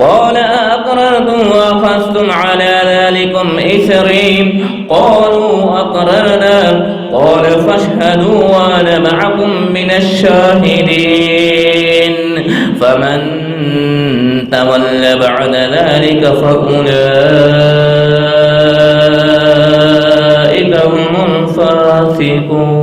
قال أأقررتم وأخذتم على ذلكم إصري قالوا أقررنا قال فاشهدوا وأنا معكم من الشاهدين فمن تولى بعد ذلك فأولئك هم الفاسقون।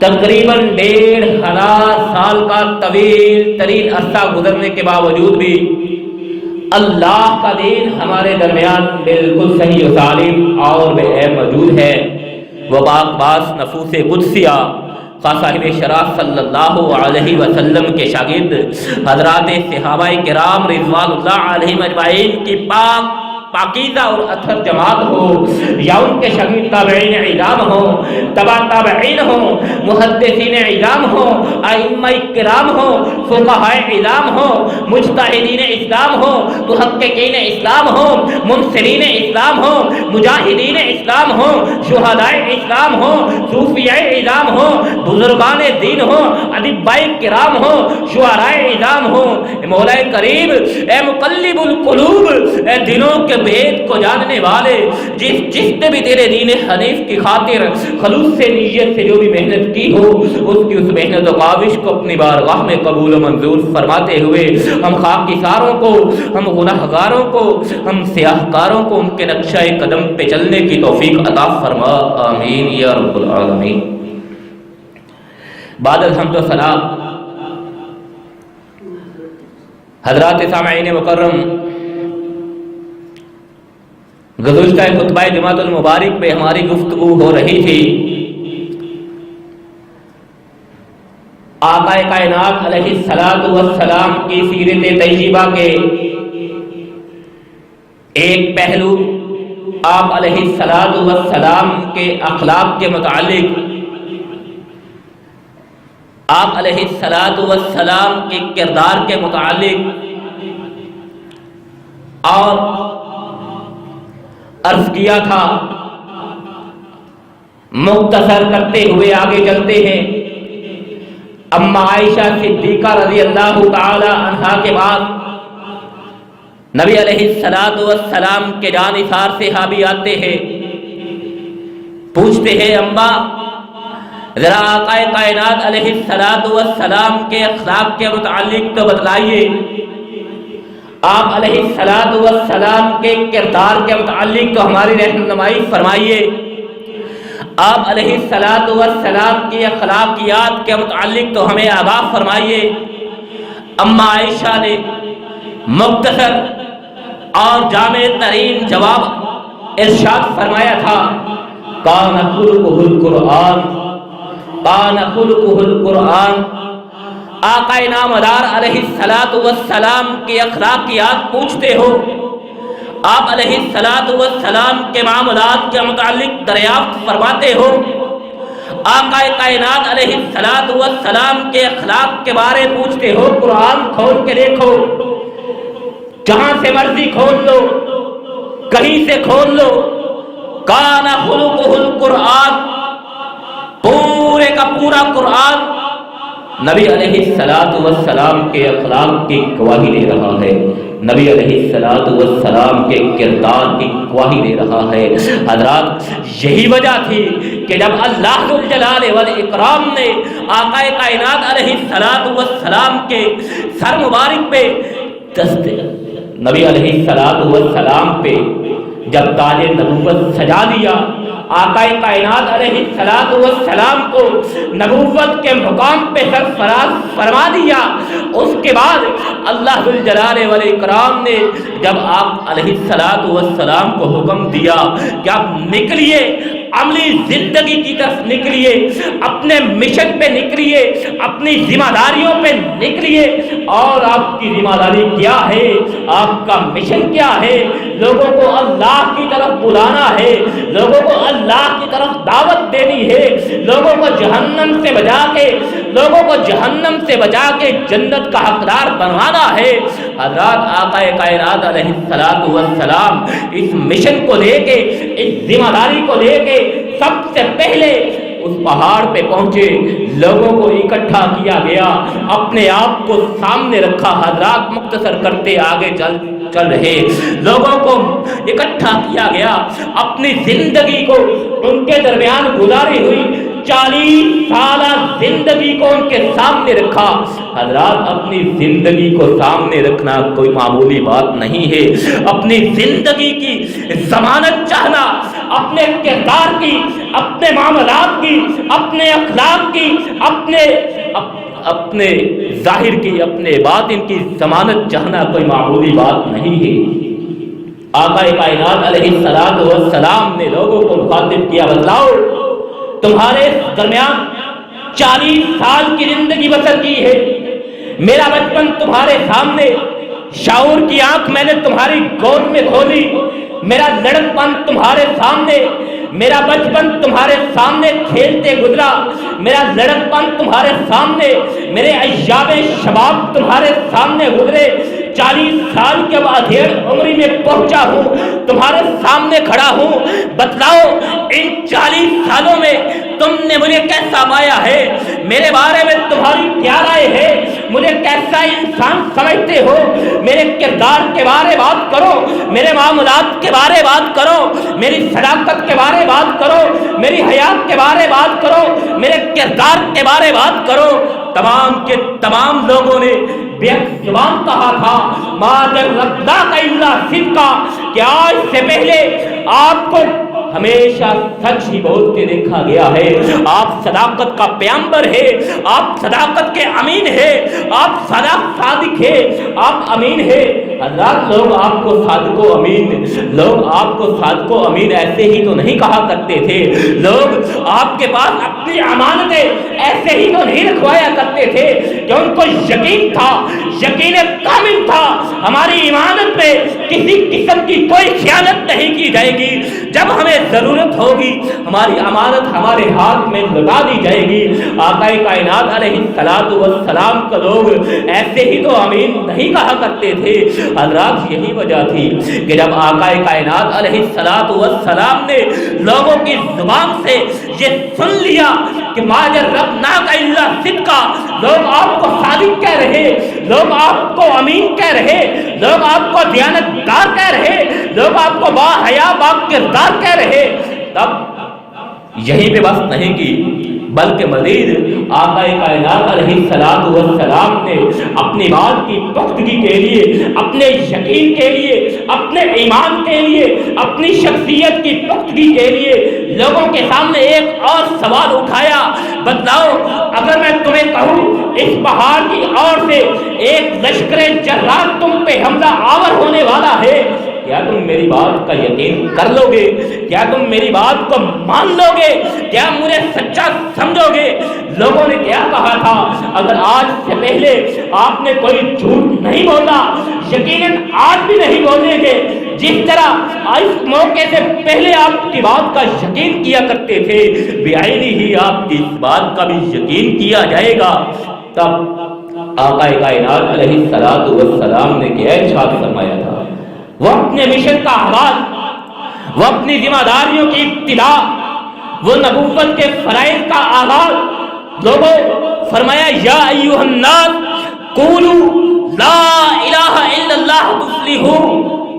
تقریباً 1500 سال کا طویل ترین عرصہ گزرنے کے باوجود بھی اللہ کا دین ہمارے درمیان بالکل صحیح و سالم اور بے عیب موجود ہے۔ وہ پاک باز نفوس قدسیہ صاحب شرف صلی اللہ علیہ وسلم کے شاگرد حضرات صحابہ کرام رضوان اللہ علیہم اجمعین کی پاکیزہ اور اطہر جماعت ہو، یا ان کے شاگرد تابعین اعظام ہو، تبع تابعین ہو، محدثین اعظام ہو، ائمہ کرام ہو، فقہاء اعظام ہو، مجتہدین اسلام ہو، محققین اسلام ہو، منصرین اسلام ہو، مجاہدین اسلام ہو، شہداء اسلام ہو، صوفیاء اعظام ہو، بزرگان دین ہو، ادباء کرام ہو، شعراء اعظام ہو۔ مولا کریم اے مقلب القلوب، اے دلوں کے بھید کو جاننے والے، جس نے بھی تیرے دین حنیف کی خاطر خلوص سے نیت سے جو بھی محنت کی ہو، اس کی اس محنت و کاوش کو اپنی بارگاہ میں قبول و منظور فرماتے ہوئے ہم خاکساروں کو، ہم گناہگاروں کو، ہم سیاہکاروں کو ان کے نقشہ قدم پہ چلنے کی توفیق عطا فرما، آمین یا رب العالمین۔ بعد الحمد و ثنا، حضرات سامعین مکرم، گزشتہ خطبہ جمعۃ المبارک میں ہماری گفتگو ہو رہی تھی آقا کائنات علیہ الصلوۃ والسلام کی سیرت طیبہ کے ایک پہلو، آپ علیہ الصلوۃ والسلام کے اخلاق کے متعلق، آپ علیہ الصلوۃ والسلام کے کردار کے متعلق، اور عرض کیا تھا مختصر کرتے ہوئے آگے چلتے ہیں۔ اما عائشہ صدیقہ رضی اللہ تعالی عنہا کے بعد نبی علیہ الصلوۃ والسلام کے جانثار صحابی آتے ہیں، پوچھتے ہیں اما ذرا آقا کائنات علیہ الصلوۃ والسلام کے اخلاق کے متعلق تو بتلائیے، آپ علیہ الصلوۃ والسلام کے کردار کے متعلق تو ہماری رہنمائی فرمائیے، آپ علیہ الصلوۃ والسلام کی اخلاقیات کے متعلق تو ہمیں آگاہ فرمائیے۔ اما عائشہ نے مختصر اور جامع ترین جواب ارشاد فرمایا تھا، کان خلقہ القرآن، کان خلقہ القرآن۔ آقا نامدار علیہ الصلوۃ والسلام کی اخلاقیات پوچھتے ہو، آپ علیہ الصلوۃ والسلام کے معاملات کے متعلق دریافت فرماتے ہو، آقا کائنات علیہ الصلوۃ والسلام کے اخلاق کے بارے پوچھتے ہو، قرآن کھول کے دیکھو، جہاں سے مرضی کھول لو، کہیں سے کھول لو، کان خلقہ القرآن، پورے کا پورا قرآن نبی علیہ الصلوۃ والسلام کے اخلاق کی گواہی دے رہا ہے، نبی علیہ الصلوۃ والسلام کے کردار کی گواہی دے رہا ہے۔ حضرات، یہی وجہ تھی کہ جب اللہ ذو الجلال والاکرام نے آقا کائنات علیہ الصلوۃ والسلام کے سر مبارک پہ نبی علیہ الصلوۃ والسلام پہ جب تاج نبوت سجا دیا، آقا کائنات علیہ الصلوۃ والسلام کو نبوت کے مقام پہ سرفراز فرما دیا، اس کے بعد اللہ ذو الجلال والاکرام نے جب آپ علیہ الصلوۃ والسلام کو حکم دیا کہ آپ نکلیے، عملی زندگی کی طرف نکلیے، اپنے مشن پہ نکلیے، اپنی ذمہ داریوں پہ نکلیے، اور آپ کی ذمہ داری کیا ہے، آپ کا مشن کیا ہے؟ لوگوں کو اللہ کی طرف بلانا ہے، لوگوں کو اللہ کی طرف دعوت دینی ہے، لوگوں کو جہنم سے بچا کے، لوگوں کو جہنم سے بچا کے جنت کا حقدار بنوانا ہے۔ حضرات، آقا کائنات علیہ الصلوۃ والسلام اس مشن کو لے کے، اس ذمہ داری کو لے کے سب سے پہلے اس پہاڑ پہ پہنچے، لوگوں کو اکٹھا کیا گیا، اپنے آپ کو سامنے رکھا۔ حضرات، مختصر کرتے آگے چل رہے، لوگوں کو اکٹھا کیا گیا، اپنی زندگی کو ان کے درمیان گزاری ہوئی 40 سالہ زندگی کو ان کے سامنے رکھا۔ حضرات، اپنی زندگی کو سامنے رکھنا کوئی معمولی بات نہیں ہے، اپنی زندگی کی ضمانت چاہنا، اپنے کردار کی، اپنے معاملات کی، اپنے اخلاق کی، اپنے ظاہر کی، اپنے باطن کی ضمانت چاہنا کوئی معمولی بات نہیں ہے۔ آقا کائنات علیہ الصلوۃ والسلام نے لوگوں کو مخاطب کیا، بتلاؤ تمہارے درمیان 40 سال کی زندگی بسر کی ہے، میرا بچپن تمہارے سامنے، شعور کی آنکھ میں نے تمہاری گود میں کھولی، میرا لڑکپن تمہارے سامنے، میرا بچپن تمہارے سامنے کھیلتے گزرا، میرا لڑکپن تمہارے سامنے، میرے ایام شباب تمہارے سامنے گزرے، 40 سال کے بعد عمری میں پہنچا ہوں، تمہارے سامنے کھڑا ہوں، بتلاؤ ان 40 سالوں میں تم نے مجھے کیسا پایا ہے، میرے بارے میں تمہاری کیا رائے ہے، مجھے کیسا انسان سمجھتے ہو، میرے کردار کے بارے بات کرو، میرے معاملات کے بارے بات کرو، میری صداقت کے بارے بات کرو، میری حیات کے بارے بات کرو، میرے کردار کے بارے بات کرو۔ تمام کے تمام لوگوں نے بے زبان کہا تھا ما جربناک الا صدقا، کہ آج سے پہلے آپ کو ہمیشہ سچ ہی بولتے دیکھا گیا ہے، آپ صداقت کا پیغمبر ہے، آپ صداقت کے امین ہے، آپ صادق ہے، آپ امین ہے۔ حضرات لوگ آپ کو صادق و امین، لوگ آپ کو صادق و امین ایسے ہی تو نہیں کہا کرتے تھے، لوگ آپ کے پاس اپنی امانتیں ایسے ہی تو نہیں رکھوایا کرتے تھے، کہ ان کو یقین تھا، یقین کامل تھا ہماری امانت میں کسی قسم کی کوئی خیانت نہیں کی جائے گی، جب ہمیں ضرورت ہوگی ہماری امانت ہمارے ہاتھ میں لگا دی جائے گی۔ آقا کائنات علیہ الصلوۃ والسلام کو لوگ ایسے ہی تو امین نہیں کہا کرتے تھے۔ حضرات یہی وجہ تھی کہ جب آقا کائنات علیہ الصلوۃ والسلام نے لوگوں کی زبان سے یہ سن لیا کہ ما جربناک الا صدقا، لوگ آپ کو صادق کہہ رہے، لوگ آپ کو امین کہہ رہے، لوگ آپ کو دیانتدار کہہ رہے، لوگ آپ کو با حیا با کردار کہہ رہے، تب یہیں پہ بس نہیں کی بلکہ مزید آقا کائنات علیہ الصلوۃ والسلام نے اپنی بات کی پختگی کے لیے، اپنے یقین کے لیے، اپنے ایمان کے لیے، اپنی شخصیت کی پختگی کے لیے لوگوں کے سامنے ایک اور سوال اٹھایا، بتلاؤ اگر میں تمہیں کہوں اس پہاڑ کی اور سے ایک لشکر جرات تم پہ حملہ آور ہونے والا ہے، کیا تم میری بات کا یقین کر لو گے؟ کیا تم میری بات کو مان لو گے؟ کیا مجھے سچا سمجھو گے؟ لوگوں نے کیا کہا تھا، اگر آج سے پہلے آپ نے کوئی جھوٹ نہیں بولا، یقیناً آج بھی نہیں بولیں گے، جس طرح اس موقع سے پہلے آپ کی بات کا یقین کیا کرتے تھے، بعینی ہی آپ کی اس بات کا بھی یقین کیا جائے گا۔ تب آقا کائنات علیہ الصلوۃ والسلام نے کیا ارشاد فرمایا تھا، وہ اپنے مشن کا آغاز، وہ اپنی ذمہ داریوں کی ابتدا، وہ نبوت کے فرائض کا آغاز، لوگوں فرمایا یا ایھا الناس قولوا لا الہ الا اللہ تفلحوا،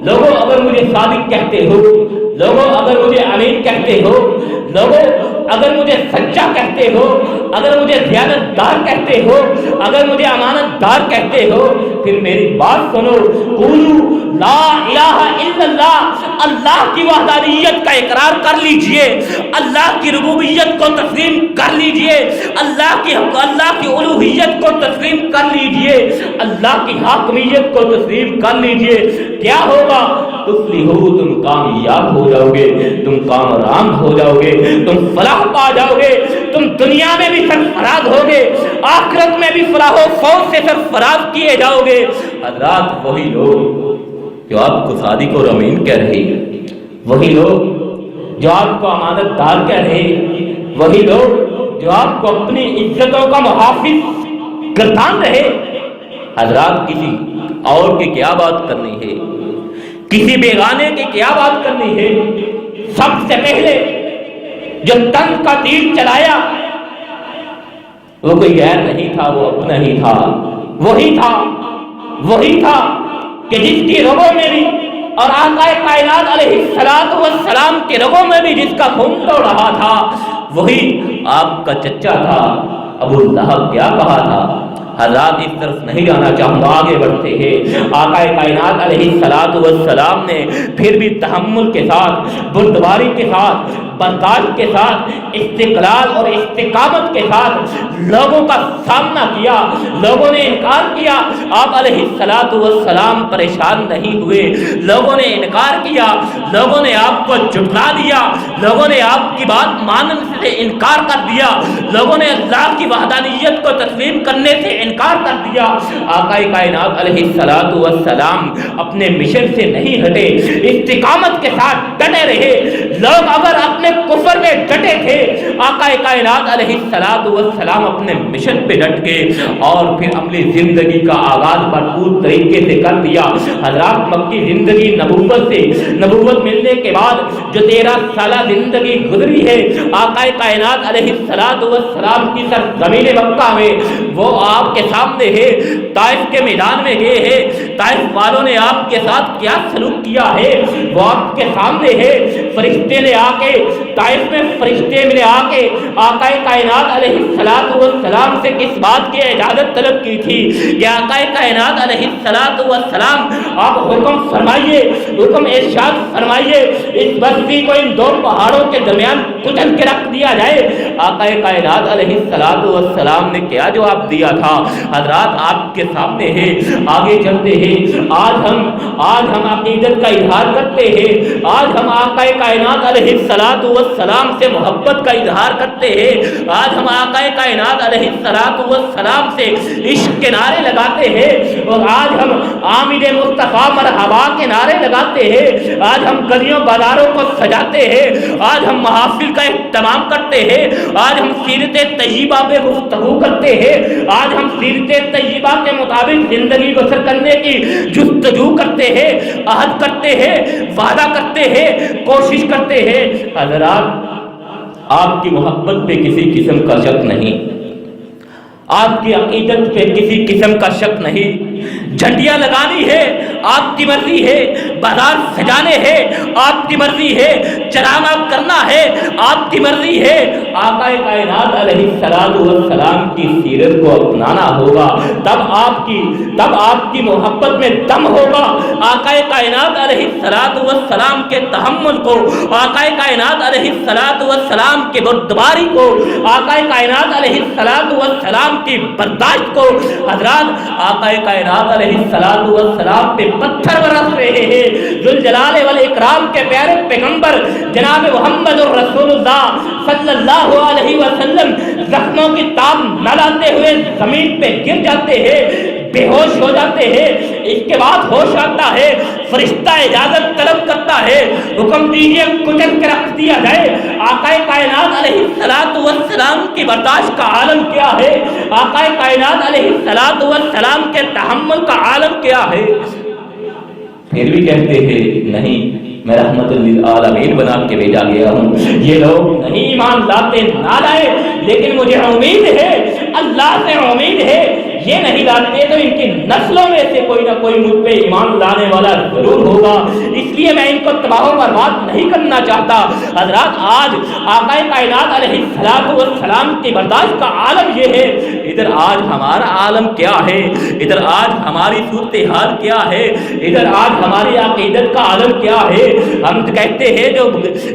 لوگوں اگر مجھے صادق کہتے ہو، لوگوں اگر مجھے امین کہتے ہو، لوگوں اگر مجھے سچا کہتے ہو، اگر مجھے دیانتدار کہتے ہو، اگر مجھے امانت دار کہتے ہو، پھر میری بات سنو، قولوا لا الہ الا اللہ، اللہ کی وحدانیت کا اقرار کر لیجئے، اللہ کی ربوبیت کو تسلیم کر لیجئے، اللہ کی الوہیت کو تسلیم کر لیجئے، اللہ کی حاکمیت کو تسلیم کر لیجئے، کیا ہوگا؟ تفلحوا، تم کامیاب ہو جاؤ گے، تم کامران ہو جاؤ گے، تم فلاح پا جاؤ گے، تم دنیا میں بھی سرفراز ہوگے، آخرت میں بھی فلاح و فوز سے سرفراز کیے جاؤ گے۔ حضرات وہی لوگ جو آپ کو صادق اور امین کہہ رہے، وہی لوگ جو آپ کو امانت دار کہہ رہے، وہی لوگ جو آپ کو اپنی عزتوں کا محافظ گردان رہے، حضرات کسی اور کی کیا بات کرنی ہے، کسی بیگانے کی کیا بات کرنی ہے؟ سب سے پہلے جو تن کا تیر چلایا وہ کوئی غیر نہیں تھا، وہ اپنا ہی تھا، وہی تھا کہ جس کی رگوں میں بھی اور آقا کائنات علیہ الصلوۃ والسلام کے رگوں میں بھی جس کا خون دوڑ رہا تھا، وہی آپ کا چچا تھا ابو لہب۔ کیا کہا تھا؟ حضرات اس طرف نہیں جانا چاہوں گا، آگے بڑھتے ہیں۔ آقا کائنات علیہ الصلوۃ والسلام نے پھر بھی تحمل کے ساتھ، بردباری کے ساتھ، برداشت کے ساتھ، استقلال اور استقامت کے ساتھ لوگوں کا سامنا کیا۔ لوگوں نے انکار کیا، آپ علیہ الصلوۃ والسلام پریشان نہیں ہوئے۔ لوگوں نے انکار کیا، لوگوں نے آپ کو جھٹلا دیا، لوگوں نے آپ کی بات ماننے سے انکار کر دیا، لوگوں نے اللہ کی وحدانیت کو تسلیم کرنے سے انکار کر دیا۔ آقا کائنات علیہ الصلوۃ والسلام اپنے مشن سے نہیں ہٹے، استقامت کے ساتھ ڈٹے رہے۔ لوگ اگر اپنے کفر میں ڈٹے تھے، آقا کائنات علیہ الصلوۃ والسلام اپنے مشن پہ ڈٹ گئے اور پھر عملی زندگی کا آغاز بھرپور طریقے سے کر دیا۔ حضرات مکی زندگی نبوت ملنے کے بعد جو 13 سالہ زندگی گزری ہے آقا کائنات علیہ الصلوۃ والسلام کی سرزمین مکہ میں، وہ آپ کے سامنے ہے۔ طائف کے میدان میں گئے ہیں، طائف والوں نے آپ کے ساتھ کیا سلوک کیا ہے وہ آپ کے سامنے ہے۔ فرشتے نے آ کے طائف میں، فرشتے نے آ کے آقا کائنات علیہ الصلوۃ والسلام سے کس بات کی اجازت طلب کی تھی کہ آقا کائنات علیہ الصلوۃ والسلام آپ حکم فرمائیے، حکم ارشاد فرمائیے، اس بستی کو ان دو پہاڑوں کے درمیان کچل کے رکھ دیا جائے۔ آقا کائنات علیہ الصلوۃ والسلام نے کیا جواب دیا تھا؟ حضرات آپ کے سامنے ہے۔ آگے چلتے ہیں۔ آج ہم عقیدت کا اظہار کرتے ہیں، آج ہم آقا کائنات علیہ الصلوۃ والسلام سے محبت کا اظہار کرتے ہیں، آج ہم آقا کائنات علیہ الصلوۃ والسلام سے عشق کے نعرے لگاتے ہیں، اور آج ہم آمد مصطفیٰ مرحبا کے نعرے لگاتے ہیں، آج ہم گلیوں بازاروں کو سجاتے ہیں، آج ہم محافل کا اہتمام کرتے ہیں، آج ہم سیرت طیبہ پہ گفتگو کرتے ہیں، آج ہم سیرت طیبہ کے مطابق زندگی بسر کرنے کی جستجو کرتے ہیں، عہد کرتے ہیں، وعدہ کرتے ہیں، کوشش کرتے ہیں۔ حضرات آپ کی محبت پہ کسی قسم کا شک نہیں، آپ کی عقیدت پہ کسی قسم کا شک نہیں۔ جھنڈیاں لگانی ہے آپ کی مرضی ہے، بازار سجانے ہیں آپ کی مرضی ہے، چراغاں کرنا ہے آپ کی مرضی ہے۔ آقا کائنات علیہ الصلوۃ والسلام کی سیرت کو اپنانا ہوگا، تب آپ کی محبت میں دم ہوگا۔ آقا کائنات علیہ الصلوۃ والسلام کے تحمل کو، آقا کائنات علیہ الصلوۃ والسلام کی بردباری کو، آقا کائنات علیہ الصلوۃ والسلام کی برداشت کو، حضرات آقا کائنات علیہ الصلوۃ والسلام پہ پتھر برس رہے ہیں۔ ذوالجلال والاکرام کے پیارے پیغمبر جناب محمد رسول اللہ صلی اللہ علیہ وسلم زخموں کی تاب نہ لاتے ہوئے زمین پہ گر جاتے ہیں، بے ہوش ہو جاتے ہیں۔ اس کے بعد ہوش آتا ہے، فرشتہ اجازت طلب کرتا ہے، حکم دیجیے کچل کے رکھ دیا جائے۔ آقا کائنات علیہ الصلوۃ والسلام کی برداشت کا عالم کیا ہے؟ آقا کائنات علیہ الصلوۃ والسلام کے تحمل کا عالم کیا ہے؟ پھر بھی کہتے ہیں نہیں، میں رحمت للعالمین بنا کے بھیجا گیا ہوں۔ یہ لوگ نہیں ایمان لاتے، نہ لائے، لیکن مجھے امید ہے، اللہ سے امید ہے، یہ نہیں لاتے تو ان کی نسلوں میں سے کوئی نہ کوئی مجھ پہ ایمان لانے والا ضرور ہوگا، اس لیے میں ان کو تباہ و برباد نہیں کرنا چاہتا۔ حضرات آج آقا کائنات علیہ الصلوۃ والسلام کی برداشت کا عالم یہ ہے۔ ادھر آج ہمارا عالم کیا ہے؟ ادھر آج ہماری صورتحال کیا ہے؟ ادھر آج ہماری عقیدت کا عالم کیا ہے؟ ہم کہتے ہیں جو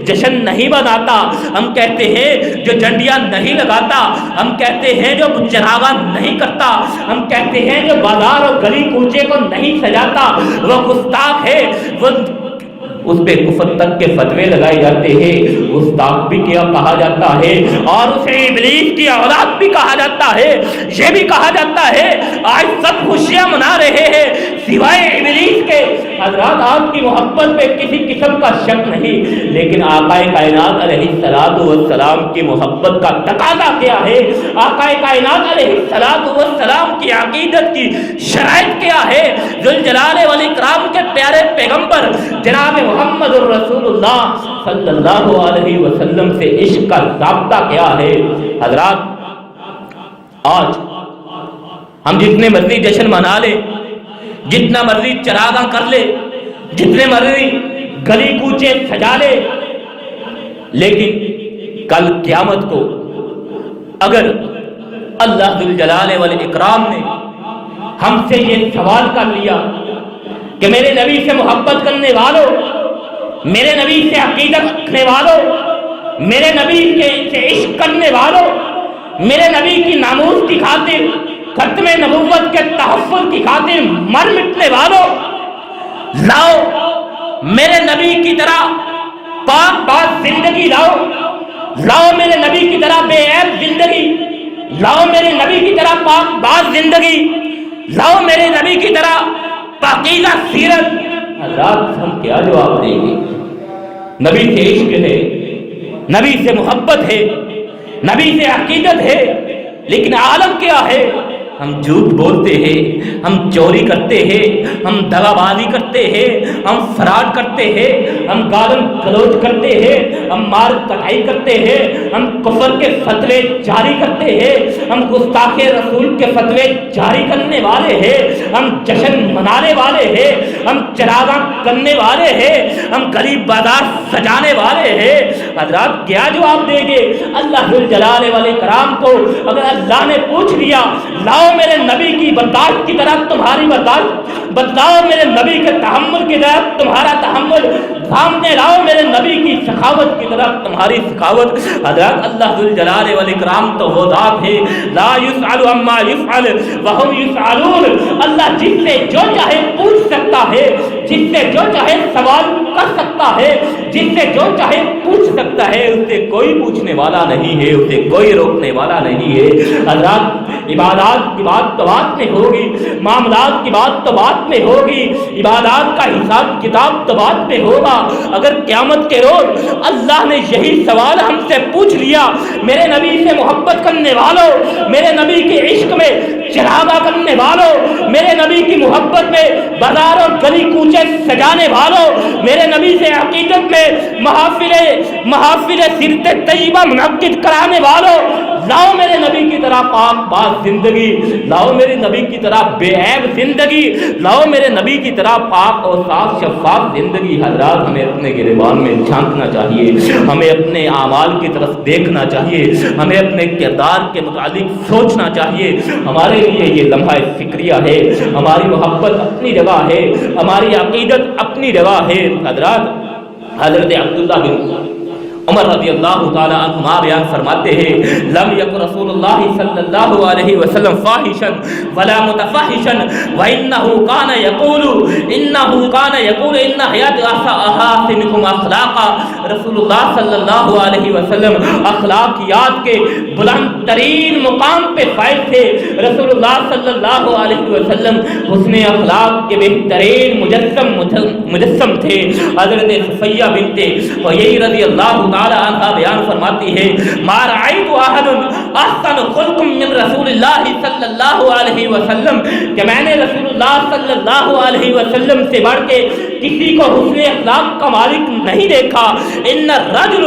جشن نہیں مناتا، ہم کہتے ہیں جو جھنڈیاں نہیں لگاتا، ہم کہتے ہیں جو چراغاں نہیں کرتا، ہم کہتے ہیں جو بازار اور گلی کوچے کو نہیں سجاتا وہ گستاخ ہے، وہ اس پہ کفر تک کے فتوے لگائے جاتے ہیں، گستاخ بھی کیا کہا جاتا ہے، اور اسے ابلیس کی اولاد بھی کہا جاتا ہے، یہ بھی کہا جاتا ہے۔ آج سب خوشیاں منا رہے ہیں سوائے ابلیس کے۔ حضرات آپ کی محبت پہ کسی قسم کا شک نہیں، لیکن آقا کائنات علیہ الصلوۃ والسلام کی محبت کا تقاضا کیا ہے؟ آقا کائنات علیہ الصلوۃ والسلام کی عقیدت کی شرائط کیا ہے؟ ذوالجلال والاکرام کے پیارے پیغمبر جناب محمد الرسول اللہ صلی اللہ علیہ وسلم سے عشق کا ضابطہ کیا ہے؟ حضرات آج ہم جتنے مرضی جشن منا لیں، جتنا مرضی چراغاں کر لے، جتنے مرضی گلی کوچے سجا لے، لیکن کل قیامت کو اللہ ذوالجلال والاکرام نے ہم سے یہ سوال کر لیا کہ میرے نبی سے محبت کرنے والوں، میرے نبی سے عقیدت رکھنے والوں، میرے نبی سے عشق کرنے والوں، میرے نبی کی ناموس کی خاطر، ختم نبوت کے تحفظ کی خاطر مر مٹنے والوں، لاؤ میرے نبی کی طرح پاک باز زندگی لاؤ، لاؤ میرے نبی کی طرح بے عیب زندگی، لاؤ میرے نبی کی طرح پاک باز زندگی، لاؤ میرے نبی کی طرح پاکیزہ سیرت۔ حضرات ہم کیا جواب دیں گے؟ نبی سے عشق ہے، نبی سے محبت ہے، نبی سے عقیدت ہے، لیکن عالم کیا ہے؟ ہم جھوٹ بولتے ہیں، ہم چوری کرتے ہیں، ہم دغا بازی کرتے ہیں، ہم فراڈ کرتے ہیں، ہم گالم گلوچ کرتے ہیں، ہم مار کٹائی کرتے ہیں، ہم کفر کے فتوے جاری کرتے ہیں، ہم گستاخ رسول کے فتوے جاری کرنے والے ہیں، ہم جشن منانے والے ہیں، ہم چراغاں کرنے والے ہیں، ہم غریب بازار سجانے والے ہیں۔ حضرات کیا جواب دیں گے اللہ ذوالجلال والاکرام کو اگر اللہ نے پوچھ لیا لاؤ میرے نبی کی برداشت کی طرح تمہاری برداشت، بتلاؤ میرے نبی کے تحمل کی طرح تمہارا تحمل، سامنے لاؤ میرے نبی کی سخاوت کی طرح تمہاری سخاوت۔ حضرات اللہ ذوالجلال والاکرام تو وہ ذات ہے لا یسأل عما یفعل وہم یسألون، اللہ جس سے جو چاہے پوچھ سکتا ہے، جس سے جو چاہے سوال کر سکتا ہے، جس سے جو چاہے پوچھ سکتا ہے، اس سے کوئی پوچھنے والا نہیں ہے، اسے کوئی روکنے والا نہیں ہے۔ حضرات عبادات کی بات تو بات میں ہوگی، معاملات کی بات تو بات میں ہوگی، عبادات کا حساب کتاب تو بات میں ہوگا۔ اگر قیامت کے روز اللہ نے یہی سوال ہم سے پوچھ لیا میرے نبی سے محبت کرنے والوں، میرے نبی کے عشق میں چراغاں کرنے والوں، میرے نبی کی محبت میں بازار اور گلی کوچے سجانے والوں، میرے نبی سے عقیدت میں محافل سیرت طیبہ منعقد کرانے والوں، لاؤ میرے نبی کی طرح پاک باز زندگی، لاؤ میرے نبی کی طرح بے عیب زندگی، لاؤ میرے نبی کی طرح پاک اور صاف شفاف زندگی۔ حضرات ہمیں اپنے گریبان میں جھانکنا چاہیے، ہمیں اپنے اعمال کی طرف دیکھنا چاہیے، ہمیں اپنے کردار کے متعلق سوچنا چاہیے۔ ہمارے لیے یہ لمحہ فکریہ ہے، ہماری محبت اپنی جگہ ہے، ہماری عقیدت اپنی جگہ ہے۔ حضرات حضرت عبداللہ بن عمر رضی اللہ تعالی عنہما بیان فرماتے ہیں لم یک رسول اللہ صلی اللہ علیہ وسلم فاحشا ولا متفحشا وانه كان يقول ان حیات احسنکم اخلاقا۔ رسول اللہ صلی اللہ علیہ وسلم اخلاقیات کے بلند ترین مقام پہ فائز تھے۔ رسول اللہ صلی اللہ علیہ وسلم حسن اخلاق کے بہترین مجسم تھے۔ حضرت صفیہ بنت حیی رضی اللہ تعالی عنہ بیان فرماتی ہے ما رأیت احد احسن خلق من رسول اللہ صلی اللہ علیہ وسلم، کہ میں نے رسول اللہ صلی اللہ علیہ وسلم سے بڑھ کے کسی کو حسن اخلاق کا مالک نہیں دیکھا۔ ان الرجل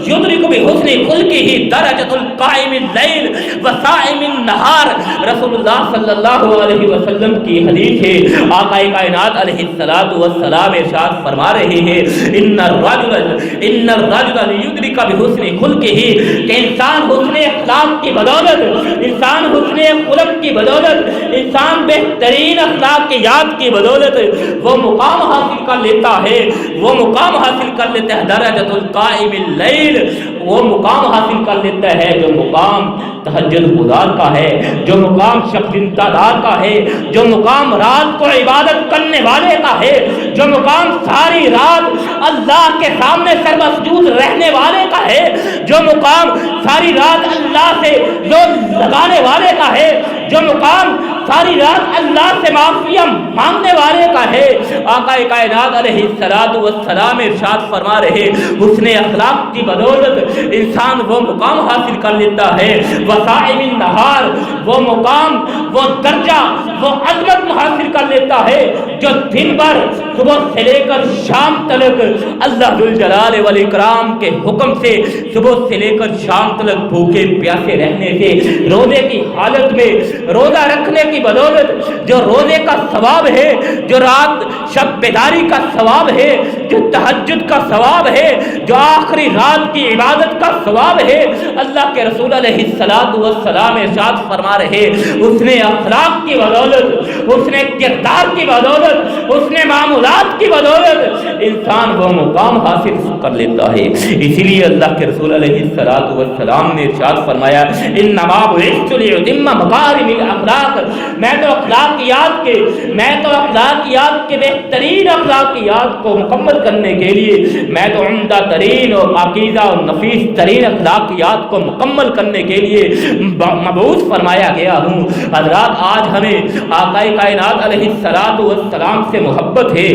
یدرک بحسن خلقہ درجۃ القائم اللیل وصائم النہار۔ رسول اللہ صلی اللہ علیہ وسلم کی حدیث ہے، آقا کائنات علیہ السلام ارشاد فرما رہے ہیں ان الرجل یدرک بحسن خلقہ، کہ انسان حسن اخلاق کی بدولت، انسان حسن خلق کی بدولت، انسان بہترین اخلاقیات کی بدولت وہ مقام حاصل کر لیتا ہے، وہ مقام حاصل کر لیتا ہے درجۃ القائم اللیل، وہ مقام حاصل کر لیتا ہے جو مقام تہجد گزار کا ہے، جو مقام شب دار کا ہے، جو مقام رات کو عبادت کرنے والے کا ہے، جو مقام ساری رات اللہ کے سامنے سرمسجود رہنے والے کا ہے، جو مقام ساری رات اللہ سے لگانے والے کا ہے، جو مقام ساری رات اللہ سے معافیہ مانگنے والے کا ہے۔ آقا کائنات علیہ السلام ارشاد فرما رہے حسن اخلاق کی بدولت انسان وہ مقام حاصل کر لیتا ہے، وصائم النہار وہ مقام، وہ درجہ، وہ عظمت حاصل کر لیتا ہے جو دن بھر صبح سے لے کر شام تک اللہ ذوالجلال والاکرام کے حکم سے صبح سے لے کر شام تک بھوکے پیاسے رہنے سے، روزے کی حالت میں روزہ رکھنے کی بدولت جو روزے کا ثواب ہے، جو رات شب بیداری کا ثواب ہے، جو تہجد کا ثواب ہے، جو آخری رات کی عبادت کا ثواب ہے، اللہ کے رسول علیہ السلام ارشاد فرما رہے اس نے اخلاق کی بدولت، اس نے کردار کی بدولت، اس نے معمولات کی بدولت انسان وہ مقام حاصل کر لیتا ہے۔ اسی لیے اللہ کے رسول علیہ السلام نے ارشاد فرمایا انما بعثت لأتم مکارم الاخلاق، میں تو اخلاقیات کے بہترین اخلاقیات کو مکمل کرنے کے لیے، میں تو عمدہ ترین اور پاکیزہ اور نفیس ترین اخلاقیات کو مکمل کرنے کے لیے مبعوث فرمایا گیا ہوں۔ حضرات آج ہمیں آقا کائنات علیہ السلام سے محبت ہے،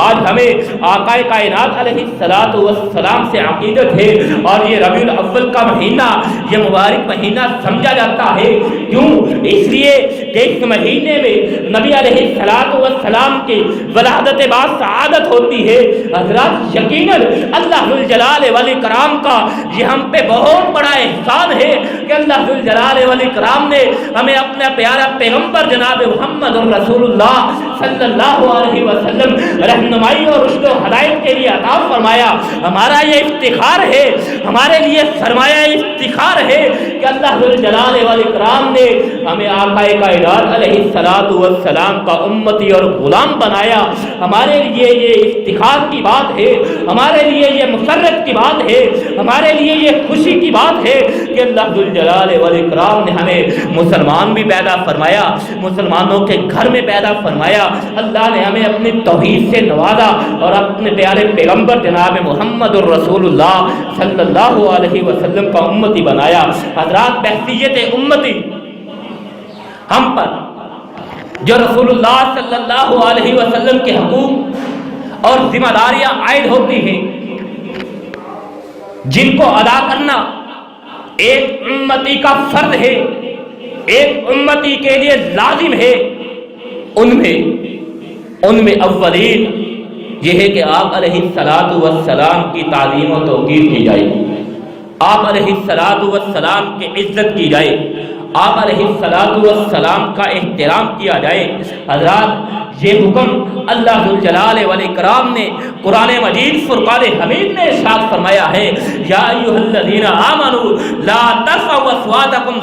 آج ہمیں آقا کائنات علیہ السلام سے عقیدت ہے، اور یہ ربیع الاول کا مہینہ یہ مبارک مہینہ سمجھا جاتا ہے۔ کیوں؟ اس لیے کہ اس مہینے میں نبی علیہ السلام کی ولادت بعد سعادت ہوتی ہے۔ حضرات یقیناً اللہ ذوالجلال والاکرام کا یہ ہم پہ بہت بڑا احسان ہے کہ اللہ ذوالجلال والاکرام نے ہمیں اپنا پیارا پیغمبر جناب محمد رسول اللہ صلی اللہ علیہ وسلم رہنمائی اور رشد و ہدایت کے لیے عطا فرمایا۔ ہمارا یہ افتخار ہے، ہمارے لیے سرمایہ افتخار ہے کہ اللہ ذوالجلال والاکرام نے ہمیں آقا کائنات علیہ السلام کا امتی اور غلام بنایا۔ ہمارے لیے یہ افتخار کی بات ہے، ہمارے لیے یہ مسرت کی بات ہے، ہمارے لیے یہ خوشی کی بات ہے کہ اللہ ذوالجلال والاکرام نے ہمیں مسلمان بھی پیدا فرمایا، مسلمانوں کے گھر میں پیدا فرمایا۔ اللہ نے ہمیں اپنی توحید سے نوازا اور اپنے پیارے پیغمبر جناب محمد الرسول اللہ صلی اللہ علیہ وسلم کا امتی بنایا۔ حضرات بحثیت امتی ہم پر جو رسول اللہ صلی اللہ علیہ وسلم کے حقوق اور ذمہ داریاں عائد ہوتی ہیں، جن کو ادا کرنا ایک امتی کا فرض ہے، ایک امتی کے لیے لازم ہے، ان میں اولین یہ ہے کہ آپ علیہ السلام کی تعظیم و توقیر کی جائے، آپ علیہ السلام کی عزت کی جائے، آپ علیہ السلام کا احترام کیا جائے۔ حضرات یہ حکم اللہ ذوالجلال والاکرام نے قرآن مجید فرقان حمید میں ارشاد فرمایا ہے یا ایھا الذین آمنوا لا ترفعوا اصواتکم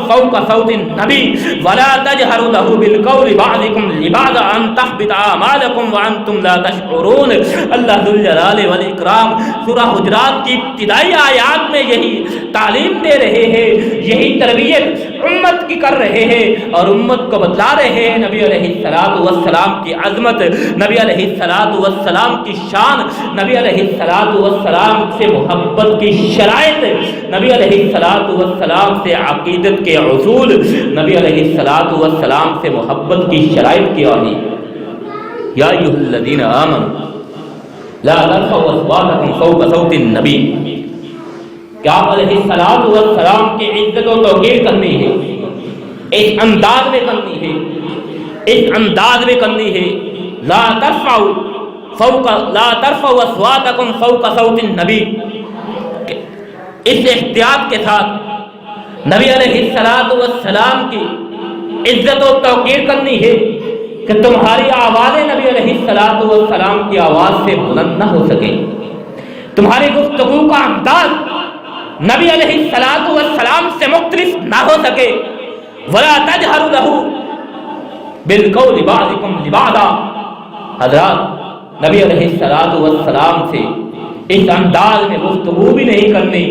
فوق صوت النبی ولا تجهروا له بالقول بعضکم لبعض ان تحبط اعمالکم وانتم لا تشعرون۔ اللہ ذوالجلال والاکرام سورہ حجرات کی ابتدائی آیات میں یہی تعلیم دے رہے ہیں، یہی تربیت امت کی کر رہے ہیں اور امت کو بتلا رہے ہیں نبی علیہ السلام کی عظمت، نبی علیہ السلام کی شان، نبی علیہ السلام سے محبت کی شرائط، نبی علیہ السلام سے عقیدت کے اصول، نبی علیہ السلام سے محبت کی شرائط کیا ہے۔ یا ایھا الذین آمنوا لا ترفعوا اصواتکم فوق صوت النبی، کہ آپ علیہ السلام کی عزت و توقیر کرنی ہے، اس انداز میں کرنی ہے، اس انداز میں کرنی ہے۔ لا ترفعوا اصواتکم فوق صوت النبی، اس احتیاط کے ساتھ نبی علیہ السلام کی عزت و توقیر کرنی ہے کہ تمہاری آوازیں نبی علیہ السلام کی آواز سے بلند نہ ہو سکے، تمہاری گفتگو کا انداز نبی علیہ السلام سے مختلف نہ ہو سکے۔ ولا تجهروا له بالقول بعضکم لبعض، حضرات نبی علیہ السلام سے اس انداز میں گفتگو بھی نہیں کرنی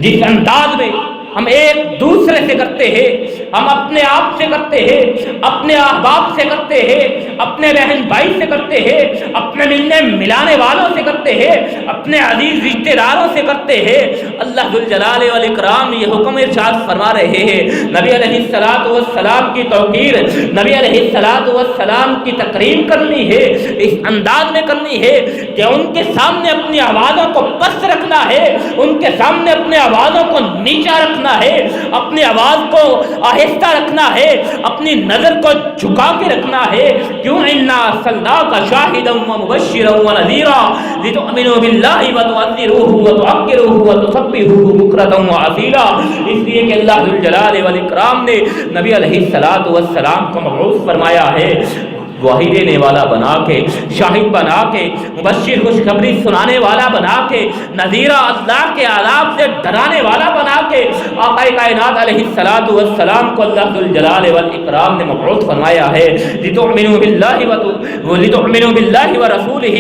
جس انداز میں ہم ایک دوسرے سے کرتے ہیں، ہم اپنے آپ سے کرتے ہیں، اپنے احباب سے کرتے ہیں، اپنے بہن بھائی سے کرتے ہیں، اپنے ملنے ملانے والوں سے کرتے ہیں، اپنے عزیز رشتہ داروں سے کرتے ہیں۔ اللہ ذوالجلال والاکرام یہ حکم ارشاد فرما رہے ہیں نبی علیہ السلام کی توقیر، نبی علیہ السلام کی تکریم کرنی ہے، اس انداز میں کرنی ہے کہ ان کے سامنے اپنی آوازوں کو پست رکھنا ہے، ان کے سامنے اپنے آوازوں کو نیچا رکھنا رکھنا ہے، اپنی آواز کو آہستہ رکھنا ہے، اپنی نظر کو جھکا کے رکھنا ہے. کیوں؟ انا ارسلناک شاہدا ومبشرا ونذیرا لتؤمنوا باللہ وتعزروہ وتعقروہ وتسبحوہ بکرۃ واصیلا. اس لیے کہ اللہ ذو الجلال والاکرام نے نبی علیہ السلام کو مبعوث فرمایا ہے گواہی دینے والا بنا کے، شاہد بنا کے، مبشر خوشخبری سنانے والا بنا کے، نذیرہ اللہ کے عذاب سے ڈرانے والا بنا کے. آقا کائنات علیہ السلام کو اللہ ذو الجلال والاکرام نے مبعوث فرمایا ہے لتؤمنوا باللہ ورسولہ،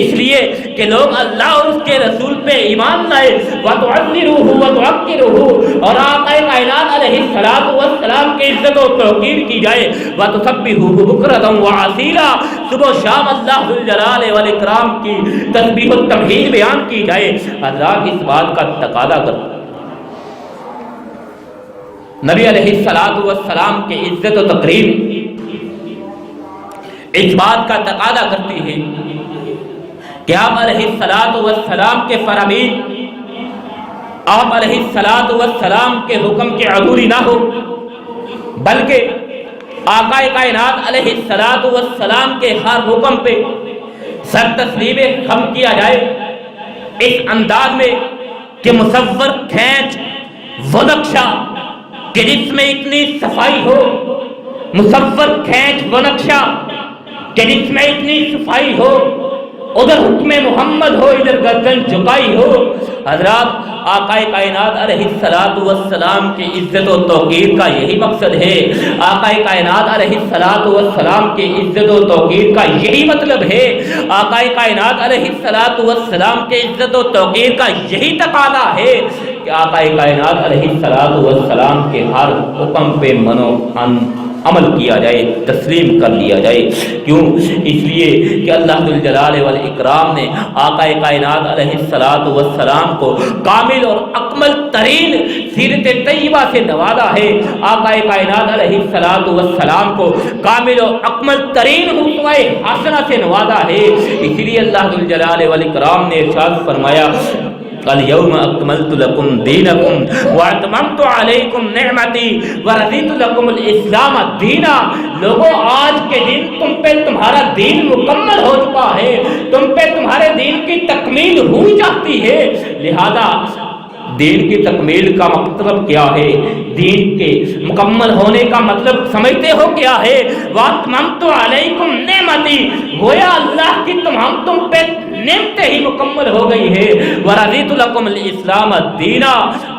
اس لیے کہ لوگ اللہ اور اس کے رسول پہ ایمان لائے، وتعذروہ وتعقروہ، اور آقا کائنات علیہ السلام کی عزت و توقیر کی جائے، وتسبحوہ بکرۃ واصیلا، صبح و شام اللہ ذو الجلال والاکرام کی تسبیح و تمجید بیان کی جائے. حضرات اس بات کا تقاضا کرتا نبی علیہ السلام کے عزت و تکریم اس بات کا تقاضا کرتی ہے کہ آپ علیہ السلام کے فرامین، آپ علیہ السلام کے حکم کے عدولی نہ ہو، بلکہ آقا کائنات علیہ السلام کے ہر حکم پہ سر تسلیم خم کیا جائے اس انداز میں کہ مصور کھینچ وہ نقشہ کہ جس میں اتنی صفائی ہو، مصور کھینچ وہ نقشہ کہ جس میں اتنی صفائی ہو، ادھر حکم محمد ہو، ادھر گردن جھکائی ہو. حضرات آقا کائنات علیہ السلام کی عزت و توقیر کا یہی مقصد ہے، آقا کائنات علیہ السلام کی عزت و توقیر کا یہی مطلب ہے، آقا کائنات علیہ السلام کی عزت و توقیر کا یہی تقاضا ہے کہ آقا کائنات علیہ السلام کے ہر حکم پہ عمل کیا جائے، تسلیم کر لیا جائے. کیوں؟ اس لیے کہ اللہ ذو الجلال والاکرام نے آقا کائنات علیہ السلام کو کامل اور اکمل ترین سیرت طیبہ سے نوازا ہے، آقا کائنات علیہ السلام کو کامل اور اکمل ترین اسوہ حسنہ سے نوازا ہے. اس لیے اللہ ذو الجلال والاکرام نے ارشاد فرمایا اليوم اکملت لکم دینکم واتممت علیکم نعمتی ورضیت لکم الاسلام دینا. لوگوں آج کے دن تم پہ تمہارا دین مکمل ہو چکا ہے، تم پہ تمہارے دین کی تکمیل ہو جاتی ہے. لہذا دین کی تکمیل کا مطلب کیا ہے؟ دین کے مکمل ہونے کا مطلب سمجھتے ہو کیا ہے؟ وَأَتْمَمْتُ عَلَيْكُمْ نِعْمَتِي، گویا اللہ کی تم پہ نعمتیں ہی مکمل ہو گئی ہے. وَرَضِيتُ لَكُمُ الْإِسْلَامَ دِينًا،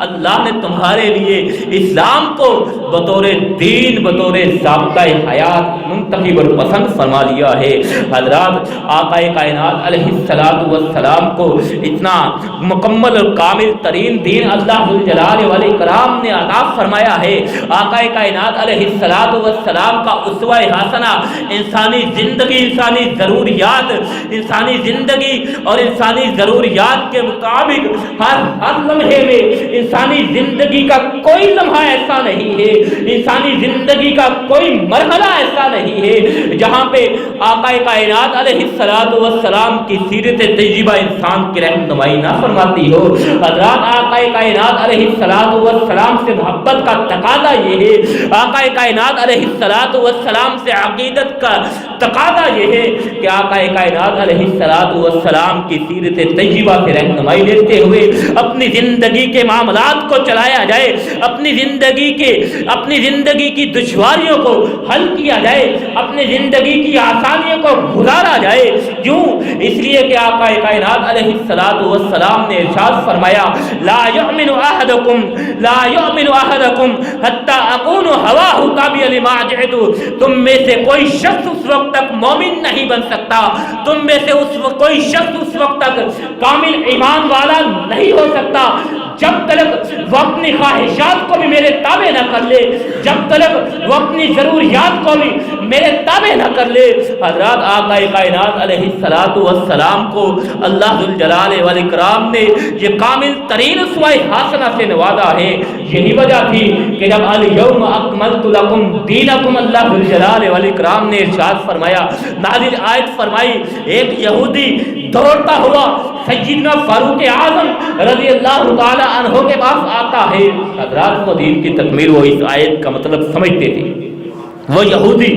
اللہ نے تمہارے لیے اسلام کو بطور دین، بطور ضابطۂ حیات منتخب اور پسند فرما لیا ہے. حضرات آقا کائنات علیہ السلام کو اتنا مکمل اور کامل ترین دین اللہ ذو الجلال والاکرام نے عطا فرمایا ہے. آقا کائنات علیہ السلام کا اسوہ حسنہ انسانی زندگی، انسانی ضروریات، انسانی زندگی اور انسانی ضروریات کے مطابق ہر لمحے میں انسانی زندگی کا کوئی لمحہ ایسا نہیں ہے، انسانی زندگی کا کوئی مرحلہ ایسا نہیں ہے جہاں پہ آقا کائنات علیہ السلام کی سیرت طیبہ انسان کی رہنمائی نہ فرماتی ہو. حضرات آقا کائنات علیہ السلام سے محبت کا تقاضا یہ ہے، آقا کائنات علیہ السلام سے عقیدت کا تقاضا یہ ہے کہ آقا کائنات علیہ السلام کی سیرت طیبہ سے رہنمائی لیتے ہوئے اپنی زندگی کے معاملات کو چلایا جائے، اپنی زندگی کی دشواریوں کو حل کیا جائے، اپنی زندگی کی آسانیوں کو گزارا جائے. کیوں؟ اس لیے کہ آقا کائنات علیہ السلام نے ارشاد فرمایا لا یؤمن احدکم حتی اکون ہواہ تابعا لما جئت، تم میں سے کوئی شخص اس وقت تک مومن نہیں بن سکتا، تم میں سے کوئی شخص اس وقت تک کامل ایمان والا نہیں ہو سکتا جب تک وہ اپنی خواہشات کو بھی میرے تابع نہ کر لے، جب تک وہ اپنی ضروریات کو بھی میرے تابع نہ کر لے. حضرات آقا کائنات علیہ السلام کو اللہ ذو الجلال والاکرام نے یہ کامل ترین اسوہ حسنہ سے نوازا ہے. یہی وجہ تھی کہ جب الیوم اکملت لکم دینکم اللہ ذو الجلال والاکرام نے ارشاد فرمایا، نازل آیت فرمائی، ایک یہودی دوڑتا ہوا سیدنا فاروق اعظم رضی اللہ تعالی عنہ کے پاس آتا ہے۔ حضرات وہ دین کی تکمیل، وہ اس آیت کا مطلب سمجھتے تھے۔ وہ یہودی،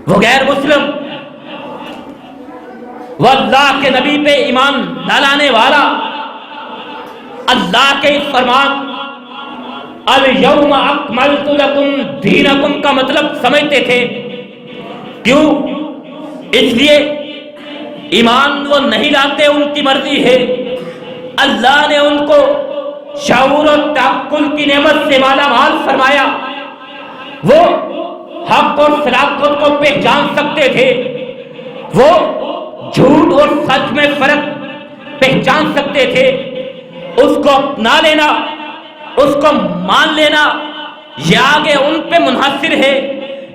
وہ غیر مسلم، وہ اللہ کے نبی پہ ایمان نہ لانے والا، اللہ کے اس فرمان الیوم اکملت لکم دینکم کا مطلب سمجھتے تھے۔ کیوں؟ اس لیے ایمان وہ نہیں لاتے، ان کی مرضی ہے۔ اللہ نے ان کو شعور و تعقل کی نعمت سے مالا مال فرمایا، وہ حق اور صداقت کو پہچان سکتے تھے، وہ جھوٹ اور سچ میں فرق پہچان سکتے تھے۔ اس کو اپنا لینا، اس کو مان لینا، یہ آگے ان پہ منحصر ہے،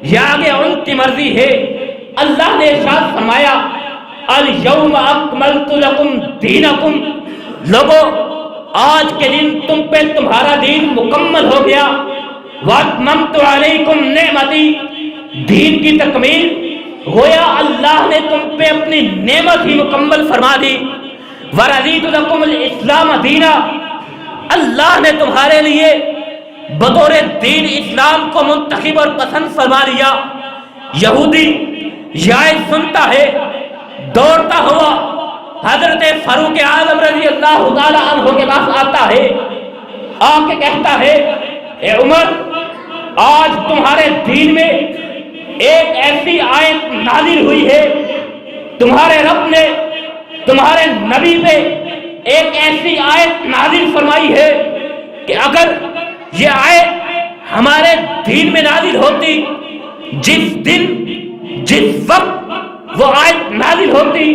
یہ آگے ان کی مرضی ہے۔ اللہ نے ارشاد فرمایا الیوم اکملت لکم دینکم، لوگو آج کے دن تم پہ تمہارا دین مکمل ہو گیا۔ واتممت علیکم نعمتی، دین کی تکمیل، گویا اللہ نے تم پہ اپنی نعمت ہی مکمل فرما دی۔ ورضیت لکم الاسلام دینا، اللہ نے تمہارے لیے بطور دین اسلام کو منتخب اور پسند فرما لیا۔ یہودی یہ آیت سنتا ہے، دوڑتا ہوا حضرت فاروق اعظم رضی اللہ تعالی عنہ کے پاس آتا ہے، آ کے کہتا ہے اے عمر، آج تمہارے دین میں ایک ایسی آیت نازل ہوئی ہے، تمہارے رب نے تمہارے نبی پہ ایک ایسی آیت نازل فرمائی ہے کہ اگر یہ آیت ہمارے دین میں نازل ہوتی، جس دن جس وقت وہ آیت نازل ہوتی،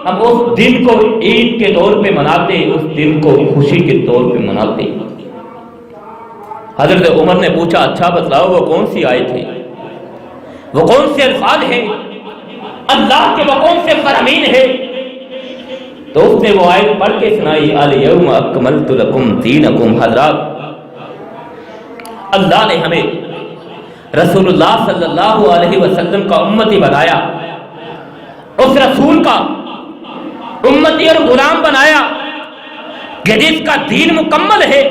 ہم اس دن کو عید کے طور پہ مناتے، اس دن کو خوشی کے طور پہ مناتے۔ حضرت عمر نے پوچھا اچھا بتلاؤ وہ کون سی آیت ہے، وہ کون سے الفاظ ہیں، اللہ کے وہ کون سے فرامین ہے؟ تو اس نے وہ آیت پڑھ کے سنائی الیوم اکملت لکم دینکم۔ حضرات اللہ نے ہمیں رسول اللہ صلی اللہ علیہ وسلم کا امتی بنایا، اس رسول کا امتی اور غلام بنایا کہ جس کا دین مکمل ہے،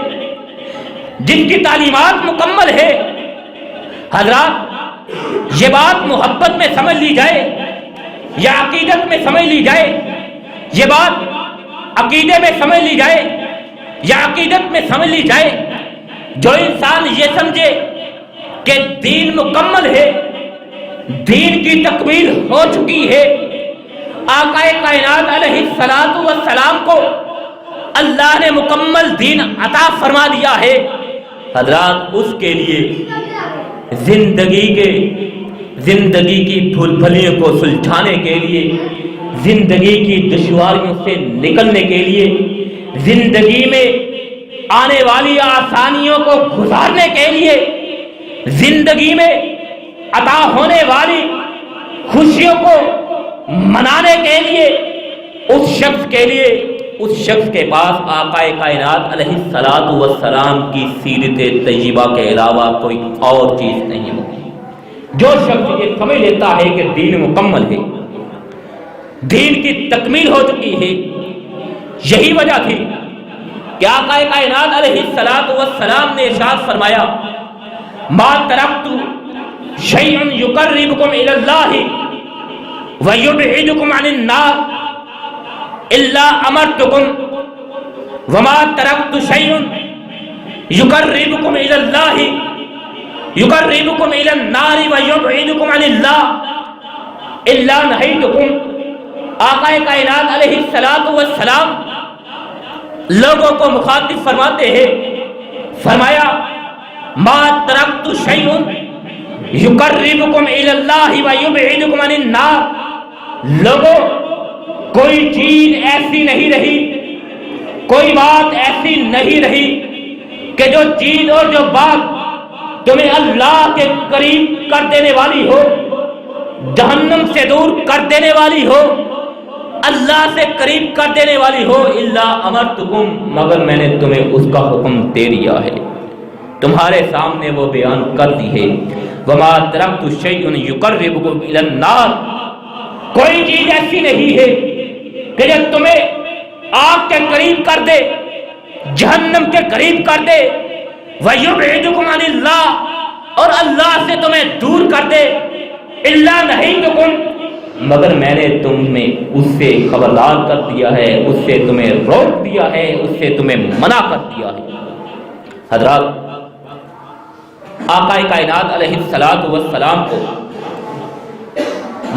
جس کی تعلیمات مکمل ہے۔ حضرات یہ بات محبت میں سمجھ لی جائے یا عقیدت میں سمجھ لی جائے، یہ بات عقیدے میں سمجھ لی جائے یا عقیدت میں سمجھ لی جائے، جو انسان یہ سمجھے کہ دین مکمل ہے، دین کی تکمیل ہو چکی ہے، آقا کائنات علیہ الصلوۃ والسلام کو اللہ نے مکمل دین عطا فرما دیا ہے۔ حضرات اس کے لیے زندگی کی بھول بھلیوں کو سلجھانے کے لیے، زندگی کی دشواریوں سے نکلنے کے لیے، زندگی میں آنے والی آسانیوں کو گزارنے کے لیے، زندگی میں عطا ہونے والی خوشیوں کو منانے کے لیے، اس شخص کے پاس آقا کائنات علیہ الصلوۃ والسلام کی سیرت طیبہ کے علاوہ کوئی اور چیز نہیں ہوتی۔ جو شخص یہ سمجھ لیتا ہے کہ دین مکمل ہے، دین کی تکمیل ہو چکی ہے، یہی وجہ تھی کہ آقا کائنات علیہ الصلوۃ والسلام نے ارشاد فرمایا ما ترکت شیئا یقربکم الی اللہ ویبعدکم عن النار الا امرتکم وما ترکت شیئا یقربکم الی اللہ یقربکم الی النار ویبعدکم عن اللہ الا نہیتکم۔ آقا کائنات علیہ الصلوۃ والسلام لوگوں کو مخاطب فرماتے ہیں، فرمایا ما ترکت شیئا یقربکم الی اللہ ویبعدکم عن النار، لوگوں کوئی چیز ایسی نہیں رہی، کوئی بات ایسی نہیں رہی کہ جو چیز اور جو بات تمہیں اللہ کے قریب کر دینے والی ہو، جہنم سے دور کر دینے والی ہو، اللہ سے قریب کر دینے والی ہو، الا امرتکم، مگر میں نے تمہیں اس کا حکم دے دیا ہے، تمہارے سامنے وہ بیان کر دی ہے۔ وما ترکت شیئا یقربکم الی النار، کوئی چیز ایسی نہیں ہے کہ جو تمہیں آگ کے قریب کر دے، جہنم کے قریب کر دے، وَيُبْعِدُكُمْ عَنِ اللَّهِ، اور اللہ سے تمہیں دور کر دے، إِلَّا نَهَيْتُكُمْ، مگر میں نے تمہیں اس سے خبردار کر دیا ہے، اس سے تمہیں روک دیا ہے، اس سے تمہیں منع کر دیا ہے۔ حضرات، آقا کائنات علیہ السلام کو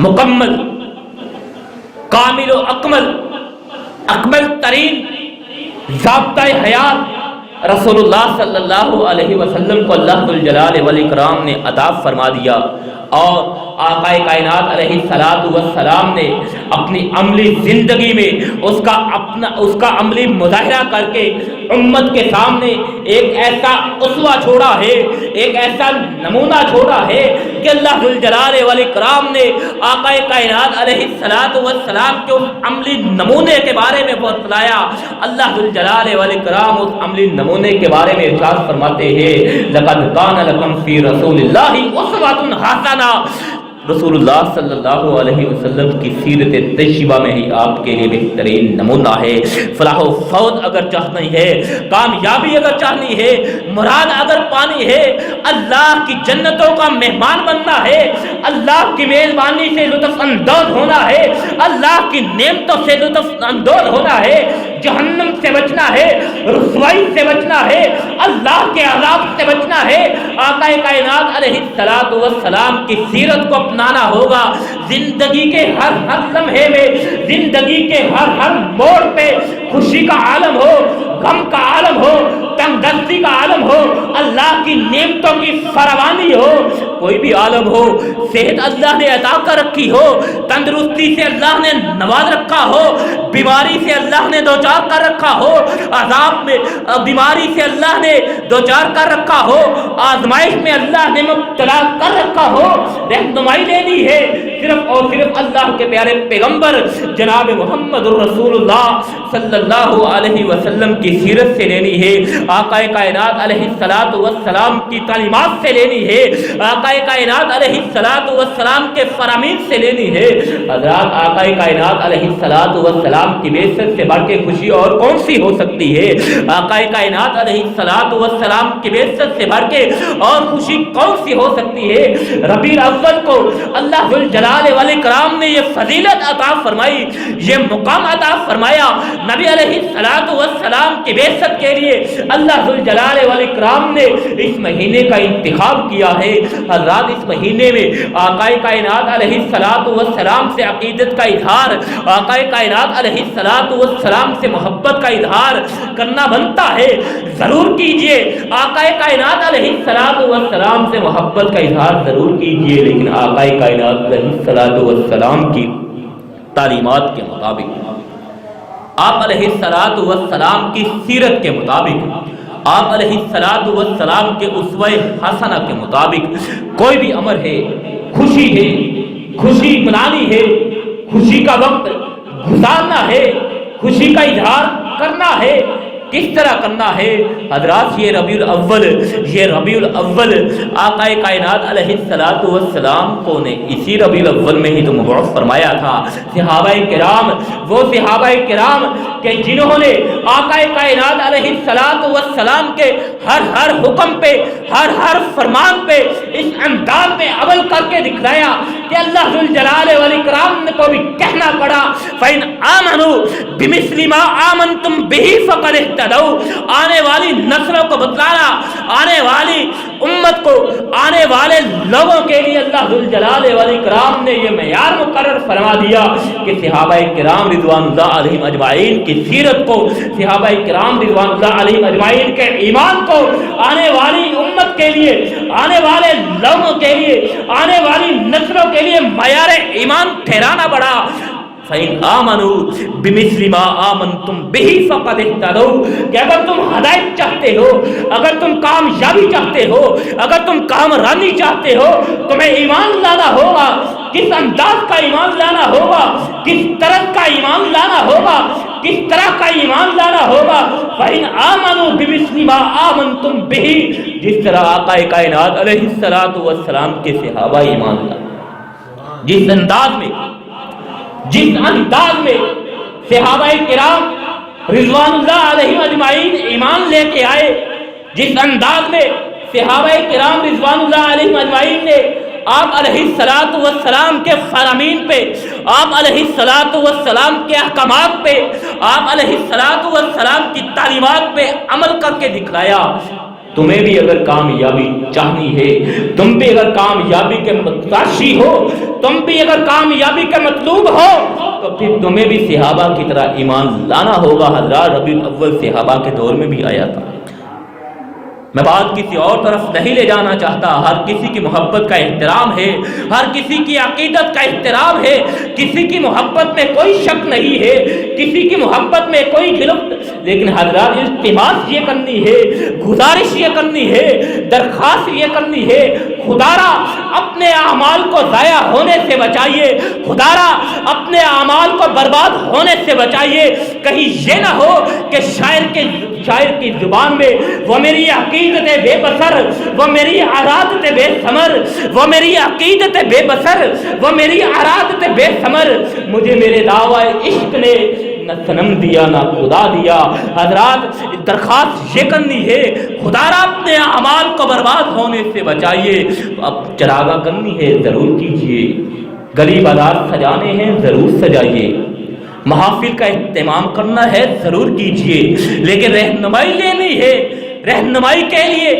مکمل، کامل و اکمل ترین ضابطۂ حیات رسول اللہ صلی اللہ علیہ وسلم کو اللہ ذوالجلال والاکرام نے عطا فرما دیا، اور آقا کائنات علیہ السلام نے اپنی عملی زندگی میں اس کا عملی مظاہرہ کر کے امت کے سامنے ایک ایسا اسوہ چھوڑا ہے، ایک ایسا نمونہ چھوڑا ہے کہ اللہ ذوالجلال والاکرام نے آقا کائنات علیہ السلام کے اس عملی نمونے کے بارے میں بتلایا۔ اللہ ذوالجلال والاکرام اس عملی نمونے کے بارے میں ارشاد فرماتے ہیں، لَقَدْ كَانَ لَكُمْ فِي رَسُولِ اللَّهِ أُسْوَةٌ حَسَنَةٌ، رسول اللہ صلی اللہ علیہ وسلم کی سیرت طیبہ میں ہی آپ کے لیے بہترین نمونہ ہے۔ فلاح و فوز اگر چاہنی ہے، کامیابی اگر چاہنی ہے، مراد اگر پانی ہے، اللہ کی جنتوں کا مہمان بننا ہے، اللہ کی میزبانی سے لطف اندوز ہونا ہے، اللہ کی نعمتوں سے لطف اندوز ہونا ہے، جہنم سے بچنا ہے، رسوائی سے بچنا ہے، اللہ کے عذاب سے بچنا ہے، آقا کائنات علیہ السلام کی سیرت کو اپنانا ہوگا۔ زندگی کے ہر لمحے میں، زندگی کے ہر موڑ پہ خوشی کا عالم ہو، غم کا عالم ہو، تنگ دستی کا عالم ہو، اللہ کی نعمتوں کی فراوانی ہو، کوئی بھی عالم ہو، صحت اللہ نے عطا کر رکھی ہو، تندرستی سے اللہ نے نواز رکھا ہو، بیماری سے اللہ نے دوچار کر رکھا ہو، عذاب میں بیماری سے اللہ نے دوچار کر رکھا ہو، آزمائش میں اللہ نے مبتلا کر رکھا ہو، رہنمائی لینی ہے صرف اور صرف اللہ کے پیارے پیغمبر جناب محمد الرسول اللہ صلی اللہ علیہ وسلم کی سیرت سے لینی ہے، آقا کائنات علیہ السلام کی تعلیمات سے لینی ہے، آقا کائنات علیہ السلام کے فرامین سے لینی ہے۔ حضرات، آقا کائنات علیہ السلام کی بعثت سے بڑھ کے خوشی اور کون سی ہو سکتی ہے؟ آقا کائنات علیہ السلام کی بعثت سے بڑھ کے اور خوشی کون سی ہو سکتی ہے؟ ربیع الاول کو اللہ ذوالجلال والاکرام نے یہ فضیلت عطا فرمائی، یہ مقام عطا فرمایا۔ نبی علیہ السلام کی بعثت کے لیے اللہ ذوالجلال والاکرام نے اس مہینے کا انتخاب کیا ہے۔ حضرات، اس مہینے میں آقا کائنات علیہ السلام سے عقیدت کا اظہار، آقا کائنات علیہ السلام سے محبت کا اظہار کرنا بنتا ہے، ضرور کیجئے۔ آقا کائنات علیہ السلام سے محبت کا اظہار ضرور کیجئے، لیکن آقا کائنات علیہ السلام کی تعلیمات کے مطابق، آپ علیہ السلام کی سیرت کے مطابق، آپ علیہ السلام کے اسوہ حسنہ کے مطابق کوئی بھی امر ہے، خوشی ہے، خوشی منانی ہے، خوشی کا وقت گزارنا ہے، خوشی کا اظہار کرنا ہے، کس طرح کرنا ہے؟ حضرات، یہ ربیع الاول آقا کائنات علیہ السلام کو نے اسی ربیع الاول میں ہی تو مبعوث فرمایا تھا۔ صحابہ کرام، وہ صحابہ کرام کہ جنہوں نے آقا کائنات علیہ السلام کے ہر حکم پہ، ہر فرمان پہ اس انداز میں عمل کر کے دکھلایا کہ اللہ ذوالجلال والاکرام کو بھی کہنا پڑا، فَإِنْ آمَنُوا بِمِثْلِ مَا آمَنْتُمْ بِهِ فَقَدِ اهْتَدَوْا۔ آنے والی نسلوں کو بتلانا، آنے والی امت کو، آنے والے لوگوں کے لیے اللہ ذوالجلال والاکرام نے یہ معیار مقرر فرما دیا کہ صحابہ کرام رضوان اللہ علیہم اجمعین کی سیرت کو، صحابہ کرام رضوان اللہ علیہم اجمعین کے ایمان کو آنے والی امت کے لیے، آنے والے لوگوں کے لیے، آنے والی نسلوں کے لیے معیار ایمان ٹھہرانا پڑا۔ فَإِنْ آمَنُوا بِمِثْلِ مَا آمَنْتُمْ بِهِ فَقَدِ اهْتَدَوْا، کہ اگر تم ہدایت چاہتے ہو، اگر تم کامیابی چاہتے ہو، اگر تم کامرانی چاہتے ہو، تمہیں ایمان لانا ہوگا۔ کس انداز کا ایمان لانا ہوگا؟ کس طرح کا ایمان لانا ہوگا؟ کس طرح کا ایمان لانا ہوگا؟ فَإِنْ آمَنُوا بِمِثْلِ مَا آمَنْتُمْ بِهِ، جس طرح آقا کائنات علیہ السلام کے صحابہ ایمان لانا، جس انداز میں جس انداز میں صحابہ کرام رضوان اللہ علیہم اجمعین ایمان لے کے آئے، جس انداز میں صحابہ کرام رضوان اللہ علیہم اجمعین نے آپ علیہ الصلوۃ والسلام کے فرامین پہ، آپ علیہ الصلوۃ والسلام کے احکامات پہ، آپ علیہ الصلوۃ والسلام کی تعلیمات پہ عمل کر کے دکھلایا۔ تمہیں بھی اگر کامیابی چاہنی ہے، تم بھی اگر کامیابی کے متلاشی ہو، تم بھی اگر کامیابی کے مطلوب ہو، تو پھر تمہیں بھی صحابہ کی طرح ایمان لانا ہوگا۔ حضرات ربیع الاول صحابہ کے دور میں بھی آیا تھا۔ میں بات کسی اور طرف نہیں لے جانا چاہتا، ہر کسی کی محبت کا احترام ہے، ہر کسی کی عقیدت کا احترام ہے، کسی کی محبت میں کوئی شک نہیں ہے، کسی کی محبت میں کوئی گرفت، لیکن حضرات التماس یہ کرنی ہے، گزارش یہ کرنی ہے، درخواست یہ کرنی ہے، خدارا اپنے اعمال کو ضائع ہونے سے بچائیے، خدارا اپنے اعمال کو برباد ہونے سے بچائیے۔ کہیں یہ نہ ہو کہ شاعر کی زبان میں وہ میری عقیدت بے بسر، وہ میری ارادت بے ثمر، وہ میری عقیدت بے بسر، وہ میری ارادت بے ثمر، مجھے میرے دعوی عشق نے نہ صنم دیا نہ خدا دیا۔ حضرات درخواست یہ کرنی ہے، خدا را اپنے اعمال کو برباد ہونے سے بچائیے۔ اب چراغاں کرنی ہے ضرور کیجیے، گلی بازار سجانے ہیں ضرور سجائیے، محافل کا اہتمام کرنا ہے ضرور کیجیے، لیکن رہنمائی لینی ہے۔ رہنمائی کے لیے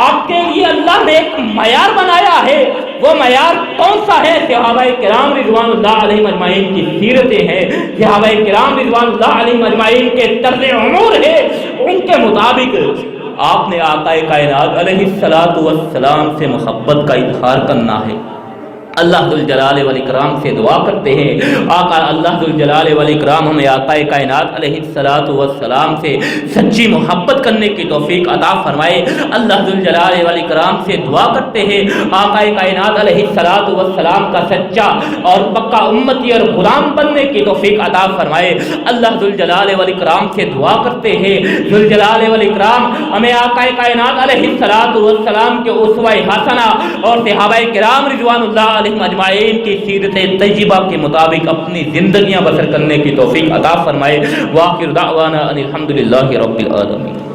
آپ کے لیے اللہ نے ایک معیار بنایا ہے، وہ معیار کون سا ہے؟ صحابہ کرام رضوان اللہ علیہم اجمعین کی سیرتیں ہیں، صحابہ کرام رضوان اللہ علیہم اجمعین کے طرز عمر ہے، ان کے مطابق آپ نے آقا کائنات علیہ الصلوۃ والسلام سے محبت کا اظہار کرنا ہے۔ اللہ ذوالجلال والاکرام سے دعا کرتے ہیں، آقا اللہ ذوالجلال والاکرام ہمیں آقا کائنات علیہ الصلوۃ والسلام سے سچی محبت کرنے کی توفیق عطا فرمائے۔ اللہ ذوالجلال والاکرام سے دعا کرتے ہیں، آقا کائنات علیہ الصلوۃ والسلام کا سچا اور پکا امتی اور غلام بننے کی توفیق عطا فرمائے۔ اللہ ذوالجلال والاکرام سے دعا کرتے ہیں، ذوالجلال والاکرام ہمیں آقا کائنات علیہ الصلوۃ والسلام کے اسوہ حسنہ اور صحابہ کرام رضوان اللہ علیہم اجمعین کی سیرت طیبہ کے مطابق اپنی زندگیاں بسر کرنے کی توفیق عطا فرمائے۔ وآخر دعوانا ان الحمد للہ رب العالمین۔